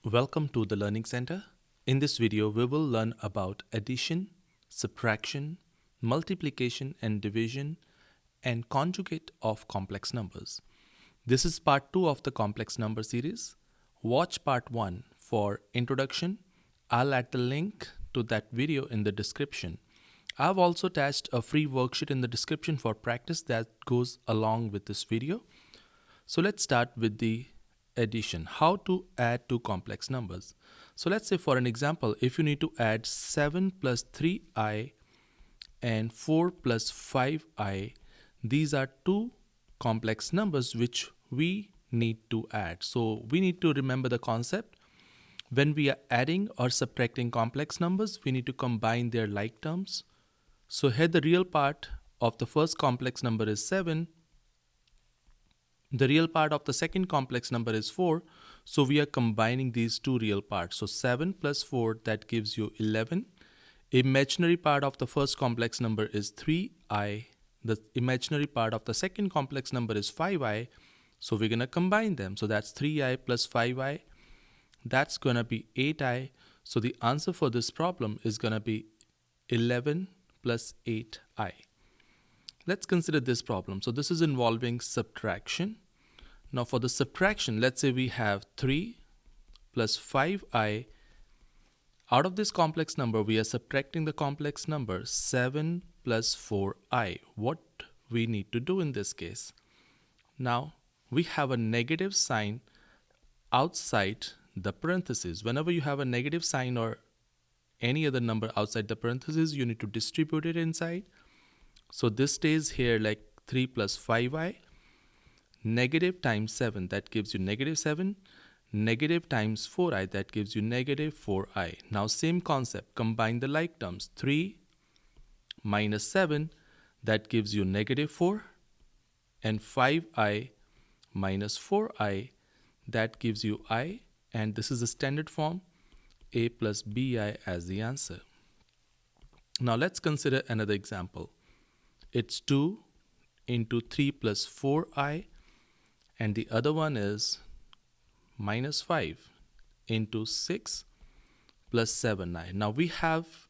Welcome to the Learning Center. In this video, we will learn about addition, subtraction, multiplication and division, and conjugate of complex numbers. This is part 2 of the complex number series. Watch part 1 for introduction. I'll add the link to that video in the description. I've also attached a free worksheet in the description for practice that goes along with this video. So let's start with the addition. How to add two complex numbers. So let's say for an example, if you need to add 7 plus 3i and 4 plus 5i, these are two complex numbers which we need to add. So we need to remember the concept. When we are adding or subtracting complex numbers, we need to combine their like terms. So here the real part of the first complex number is 7. The real part of the second complex number is 4. So we are combining these two real parts. So 7 plus 4, that gives you 11. Imaginary part of the first complex number is 3i. The imaginary part of the second complex number is 5i. So we're going to combine them. So that's 3i plus 5i. That's going to be 8i. So the answer for this problem is going to be 11 plus 8i. Let's consider this problem. So this is involving subtraction. Now for the subtraction, let's say we have 3 plus 5i. Out of this complex number, we are subtracting the complex number 7 plus 4i. What we need to do in this case? Now we have a negative sign outside the parentheses. Whenever you have a negative sign or any other number outside the parentheses, you need to distribute it inside. So this stays here like 3 plus 5i. Negative times 7, that gives you negative 7. Negative times 4i, that gives you negative 4i. Now same concept, combine the like terms. 3 minus 7, that gives you negative 4. And 5i minus 4i, that gives you I. And this is the standard form, a plus bi as the answer. Now let's consider another example. It's 2 into 3 plus 4i, and the other one is minus 5 into 6 plus 7i. Now we have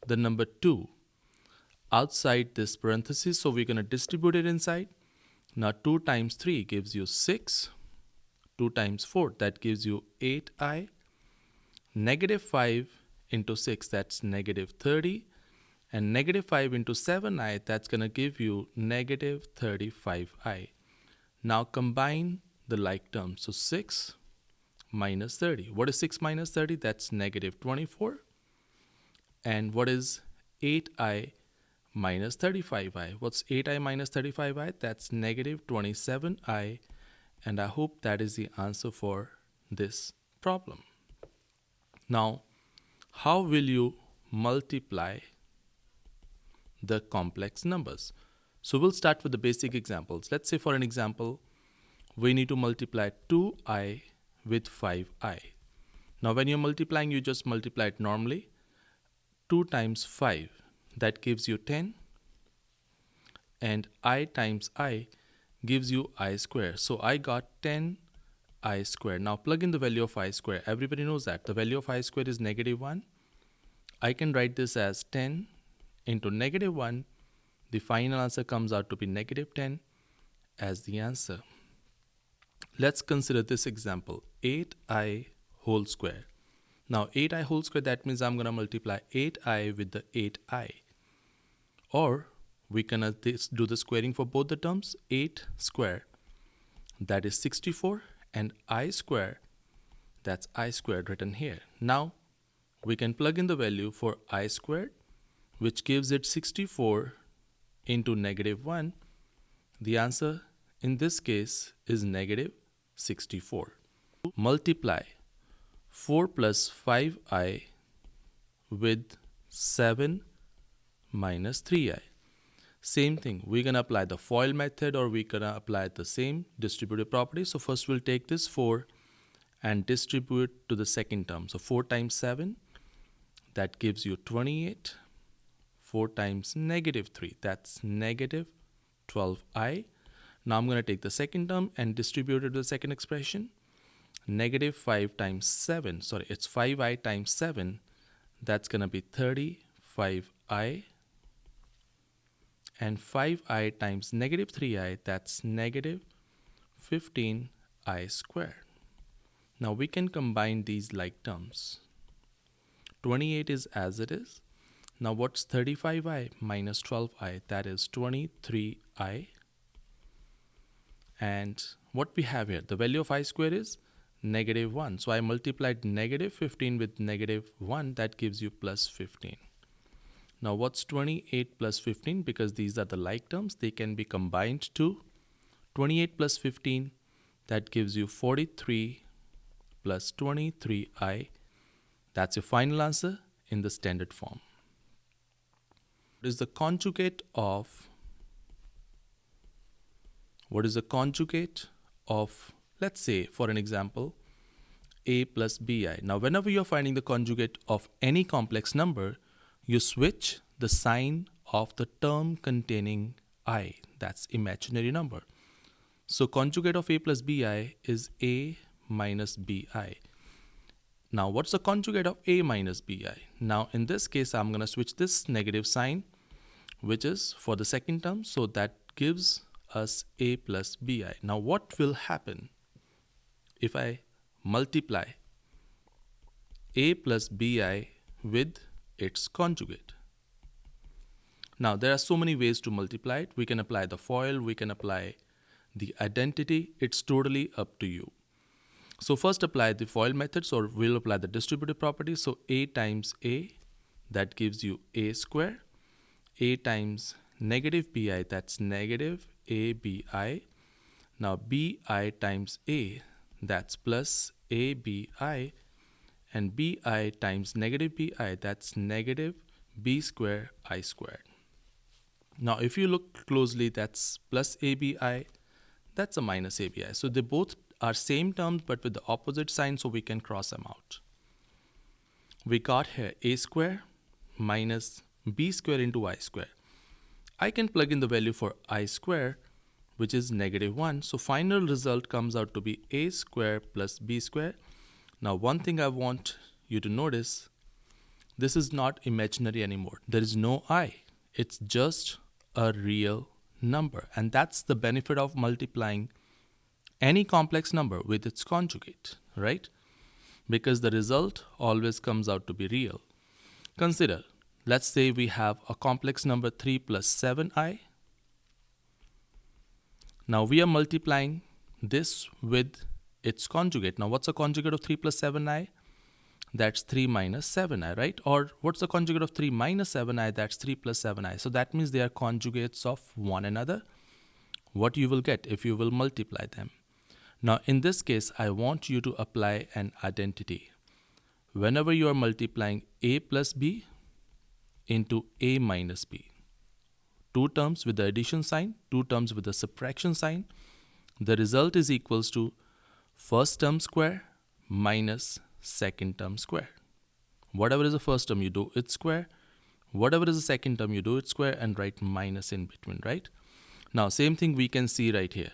the number 2 outside this parenthesis, so we're going to distribute it inside. Now 2 times 3 gives you 6. 2 times 4, that gives you 8i. Negative 5 into 6, that's negative 30. And negative 5 into 7i, that's going to give you negative 35i. Now combine the like terms. So 6 minus 30. What is 6 minus 30? That's negative 24. And what is 8i minus 35i? What's 8i minus 35i? That's negative 27i. And I hope that is the answer for this problem. Now, how will you multiply the complex numbers? So we'll start with the basic examples. Let's say for an example, we need to multiply 2i with 5i. Now when you're multiplying, you just multiply it normally. 2 times 5, that gives you 10. And I times I gives you I square. So I got 10 I square. Now plug in the value of I square. Everybody knows that the value of I square is negative 1. I can write this as 10 into negative 1. The final answer comes out to be negative 10 as the answer. Let's consider this example, 8i whole square. Now 8i whole square, that means I'm going to multiply 8i with the 8i. Or we can do the squaring for both the terms. 8 square, that is 64. And I square, that's I squared written here. Now we can plug in the value for I squared, which gives it 64 into negative 1. The answer in this case is negative 64. Multiply 4 plus 5i with 7 minus 3i. Same thing, we're going to apply the FOIL method, or we're going to apply the same distributive property. So first we'll take this 4 and distribute to the second term. So 4 times 7, that gives you 28. 4 times negative 3, that's negative 12i. Now I'm going to take the second term and distribute it to the second expression. negative 5 times 7, sorry, it's 5i times 7, that's going to be 35i, and 5i times negative 3i, that's negative 15i squared. Now we can combine these like terms. 28 is as it is. Now what's 35i minus 12i? That is 23i. And what we have here, the value of I square is negative 1. So I multiplied negative 15 with negative 1. That gives you plus 15. Now what's 28 plus 15? Because these are the like terms, they can be combined to 28 plus 15. That gives you 43 plus 23i. That's your final answer in the standard form. What is the conjugate of let's say, for an example, a plus bi. Now whenever you're finding the conjugate of any complex number, you switch the sign of the term containing I, that's imaginary number. So conjugate of a plus bi is a minus bi. Now what's the conjugate of a minus bi? Now in this case, I'm going to switch this negative sign, which is for the second term, so that gives us a plus bi. Now what will happen if I multiply a plus bi with its conjugate? Now there are so many ways to multiply it. We can apply the FOIL, we can apply the identity. It's totally up to you. So first apply the FOIL methods, or we'll apply the distributive property. So a times a, that gives you a square. A times negative bi, that's negative abi. Now bi times a, that's plus abi, and bi times negative bi, that's negative b square I squared. Now if you look closely, that's plus abi, that's a minus abi. So they both are same terms but with the opposite sign, so we can cross them out. We got here a square minus b square into I square. I can plug in the value for I square, which is negative 1. So final result comes out to be a square plus b square. Now one thing I want you to notice, this is not imaginary anymore. There is no I. It's just a real number. And that's the benefit of multiplying any complex number with its conjugate, right? Because the result always comes out to be real. Consider, let's say we have a complex number 3 plus 7i. Now we are multiplying this with its conjugate. Now what's the conjugate of 3 plus 7i? That's 3 minus 7i, right? Or what's the conjugate of 3 minus 7i? That's 3 plus 7i. So that means they are conjugates of one another. What you will get if you will multiply them. Now in this case, I want you to apply an identity. Whenever you are multiplying a plus b into a minus b, two terms with the addition sign, two terms with the subtraction sign, the result is equals to first term square minus second term square. Whatever is the first term, you do its square. Whatever is the second term, you do its square and write minus in between, right? Now same thing we can see right here.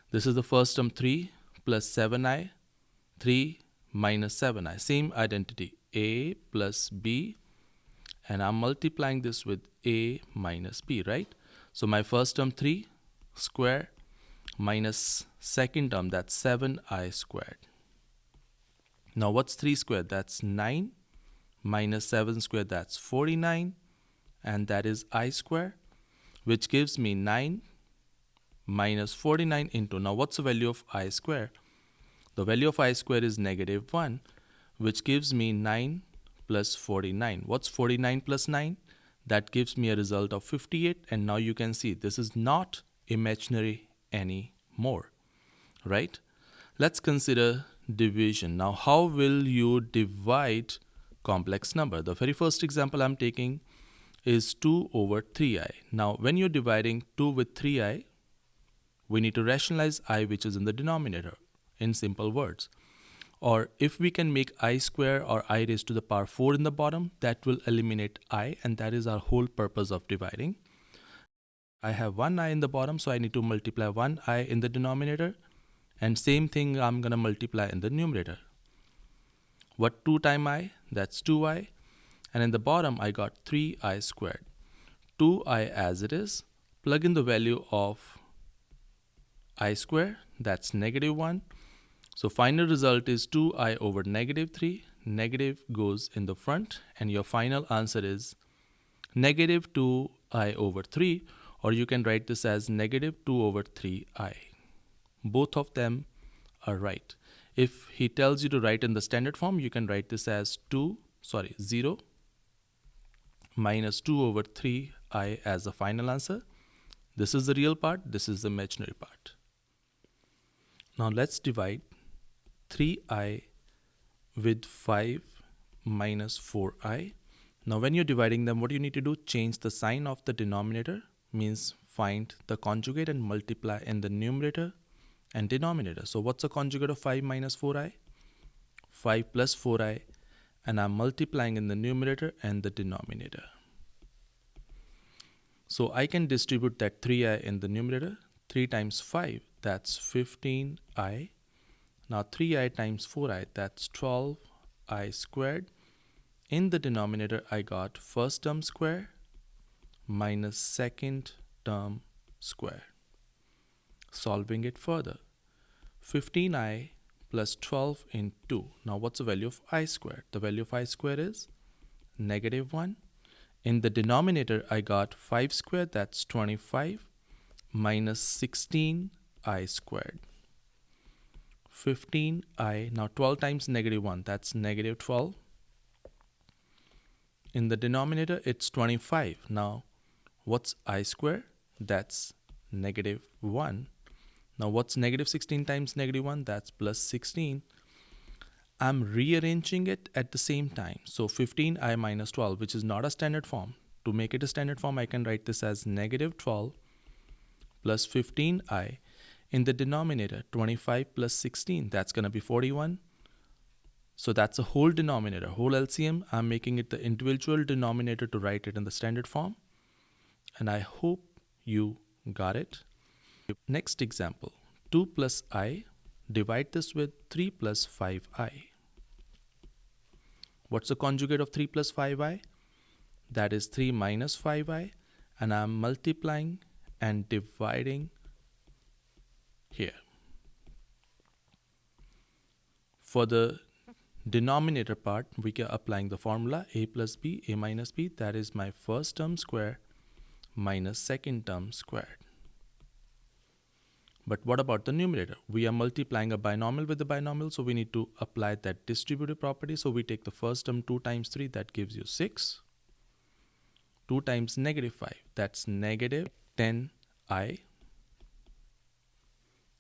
This is the first term 3 plus 7i, 3 minus 7i. Same identity, a plus b, and I'm multiplying this with a minus b, right? So my first term 3 square minus second term, that's 7i squared. Now what's 3 squared? That's 9 minus 7 squared, that's 49, and that is I square, which gives me 9 minus 49 into, now what's the value of I square? The value of I square is negative 1, which gives me 9 plus 49. What's 49 plus 9? That gives me a result of 58, and now you can see this is not imaginary anymore, right? Let's consider division. Now how will you divide complex number? The very first example I'm taking is 2 over 3i. Now when you're dividing 2 with 3i, we need to rationalize I, which is in the denominator, in simple words. Or if we can make I square or I raised to the power 4 in the bottom, that will eliminate I, and that is our whole purpose of dividing. I have one I in the bottom, so I need to multiply one I in the denominator And same thing I'm going to multiply in the numerator. What 2 times I? That's 2i. And in the bottom I got 3i squared. 2i as it is. Plug in the value of I square, that's -1. So final result is 2i over -3. Negative goes in the front and your final answer is -2i over 3, or you can write this as -2 over 3i. Both of them are right. If he tells you to write in the standard form, you can write this as 0 minus 2 over 3i as the final answer. This is the real part, this is the imaginary part. Now let's divide 3i with 5 minus 4i. Now when you're dividing them, what you need to do, change the sign of the denominator, means find the conjugate and multiply in the numerator and denominator. So what's the conjugate of 5 minus 4i? 5 plus 4i, and I'm multiplying in the numerator and the denominator. So I can distribute that 3i in the numerator. 3 times 5, that's 15i. Now 3i times 4i, that's 12i squared. In the denominator, I got first term square minus second term square. Solving it further, 15i plus 12 into 2. Now what's the value of I squared? The value of I squared is -1. In the denominator, I got 5 squared, that's 25, minus 16i squared. 15i, now 12 times -1, that's -12. In the denominator, it's 25. Now, what's I squared? That's -1. Now, what's -16 times -1? That's plus 16. I'm rearranging it at the same time. So 15i minus 12, which is not a standard form. To make it a standard form, I can write this as -12 plus 15i. In the denominator, 25 plus 16, that's going to be 41. So that's a whole denominator, whole LCM. I'm making it the individual denominator to write it in the standard form. And I hope you got it. Next example, 2 plus I, divide this with 3 plus 5i. What's the conjugate of 3 plus 5i? That is 3 minus 5i, and I'm multiplying and dividing here. For the denominator part, we are applying the formula a plus b, a minus b, that is my first term square minus second term squared. But what about the numerator? We are multiplying a binomial with the binomial, so we need to apply that distributive property. So we take the first term, 2 times 3, that gives you 6. 2 times -5, that's -10i.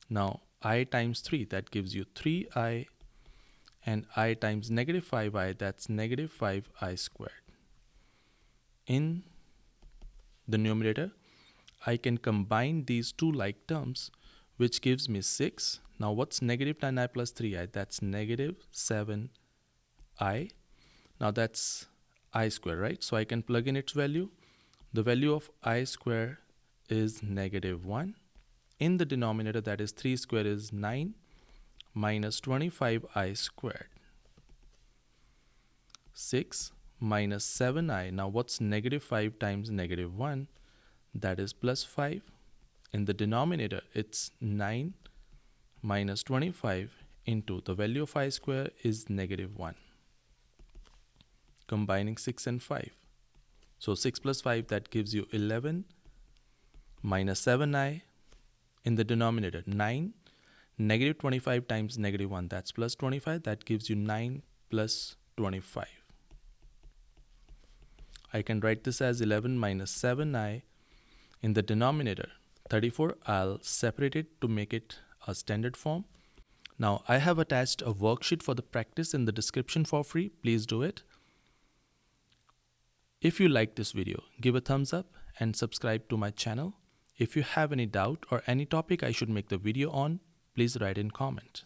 Now I times 3, that gives you 3i. And I times -5i, that's -5i squared. In the numerator, I can combine these two like terms, which gives me 6. Now what's -10i plus 3i? That's -7i. Now that's I square, right? So I can plug in its value. The value of I square is -1. In the denominator, that is 3 square is 9 minus 25i squared. 6 minus 7i. Now what's -5 times -1? That is plus 5. In the denominator, it's 9 minus 25 into the value of I square is -1. Combining 6 and 5. So 6 plus 5, that gives you 11 minus 7i. In the denominator, 9. -25 times -1, that's plus 25. That gives you 9 plus 25. I can write this as 11 minus 7i. In the denominator, 34. I'll separate it to make it a standard form. Now I have attached a worksheet for the practice in the description for free. Please do it. If you like this video, give a thumbs up and subscribe to my channel. If you have any doubt or any topic I should make the video on, please write in comment.